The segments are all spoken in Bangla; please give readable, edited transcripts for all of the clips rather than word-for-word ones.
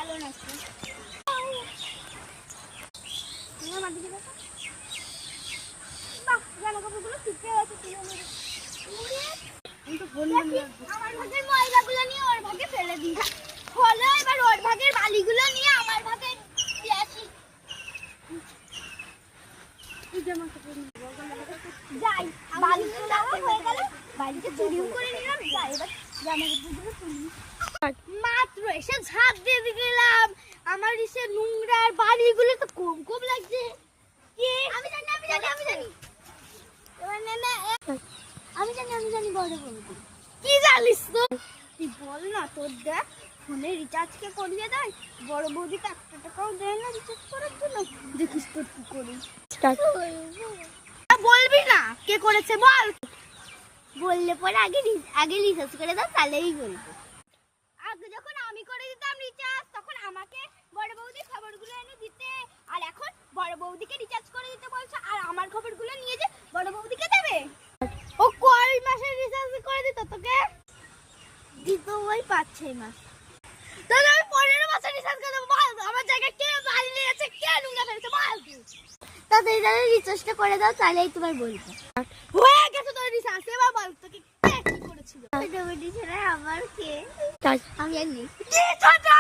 ভালো নাচছে। জামা কাপড়গুলো ঠিকই আছে, আমার ভাগের ময়লাগুলো নিয়ে ওর ভাগে ফেলে দিই, হলো এবার ওর ভাগের বালিগুলো নিয়ে আমার ভাগে দিয়ে আসি। যাই বালিগুলো দেওয়া হয়ে গেল, বালিতে চুরিও করে নিলাম। যাই এবার জামা কাপড়গুলো তুলি। মাত্র এসে ঝাঁপ দিয়ে গেলাম, আমার এসে নোংরা বালিগুলো তো কম কম লাগছে। আমি জানি আমি জানি আমি জানি এবার নেমে আমি জানি বড় বৌদি কি জানিস তো, তুই বল না। তোর দেখ ফোনে রিচার্জ কে করিয়ে দেয়, বড় বৌদি তো 1 টাকাও দেয় না রিচার্জ করার জন্য। দেখিস তোর কি করি। বলবি না কে করেছে বল, বললে পরে আগে রিচার্জ করে দাও, তাহলেই বলবো। আগে যখন আমি করে দিতাম রিচার্জ তখন আমাকে বড় বৌদি খবরগুলো এনে দিতে, আর এখন বড় বৌদিকে রিচার্জ করে দিতে বলছে, আর আমার খবরগুলো নিয়ে যে বড় বৌদিকে দেবে। ও কয় মাসের রিচার্জ করে দিত তোকে? দিত ওই 5-6 মাস। তাহলে আমি 15 মাসের রিচার্জ করে দেবো। বল আমার জায়গায় কে বালি নিয়েছে, কে নোংরা ফেলেছে বল তুই। তাড়াতাড়ি রিচার্জটা করে দাও, তাহলেই তোমার বলবো। হয়ে গেছে তোর রিচার্জ, এবার বল তোকে কে কি করেছিল। বৌদি ছেড়ে আমার কে আমি জানি কি ছোটা।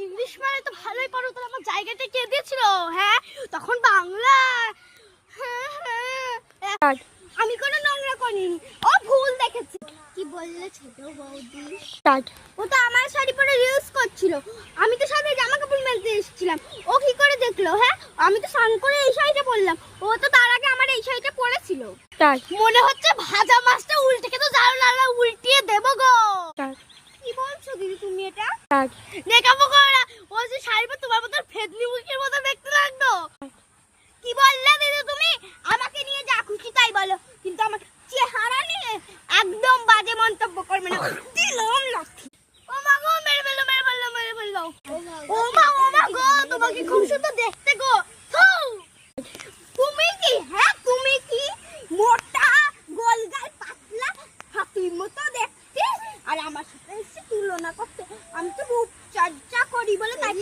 ইংলিশ মানে তো ভালোই পারো, তাহলে আমার জায়গাটা কে দিয়েছিল? হ্যাঁ তখন বাংলা। আমি কোনো নোংরা করিনি, ও ভুল দেখেছি। কি বললে ছোট বৌদি? ও তো আমার শাড়ি পরে রিলস করছিল, আমি তো সাথে জামা কাপড় মেলতে এসেছিলাম। ও কি করে দেখলো? হ্যাঁ আমি তো স্নান করে এই শাড়িটা পরলাম, ও তো তার আগে আমার এই শাড়িটা পরেছিল। মনে হচ্ছে ভাজা মাছটা উল্টে কে তো জানো, উল্টিয়ে দেবো গো। কি বলছো দিদি তুমি এটা? দেখাবো না, ও যে শাড়ি পরে তোমার মতো ফেদনি মুখের মতো দেখতে লাগলো। কি বললে দিদি তুমি? আমাকে নিয়ে যা খুশি তাই বলো, কিন্তু আমার চেহারা নিয়ে একদম বাজে মন্তব্য করবে না। দিলাম লাথি। ও মা গো, মেরে ফেললো। ও মা গো, তোমাকে খুব সুন্দর দেখতে গো। তুমি কি? হ্যাঁ তুমি কি মোটা গোলগাল পাতলা হাতির মতো দেখতে, আর আমার সাথে এসে তুলনা করতে? আমি তো রূপচর্চা করি বলে তাই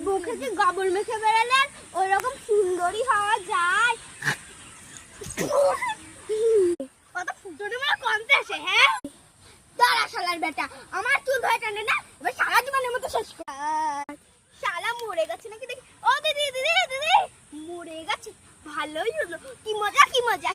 মুখে যে গোবর মেখে বেড়ালেন ওইরকম সুন্দরী হওয়া যায়। কত ফুটনি মানে কমতে আসে। হ্যাঁ দাঁড়া শালার বেটা, আমার চুল ধরে টানে না, এবার সারা জীবনের মতো শেষ কর। শালা মরে গেছে নাকি দেখি। ও দিদি মরে গেছে, ভালোই হলো। কি মজা কি মজা।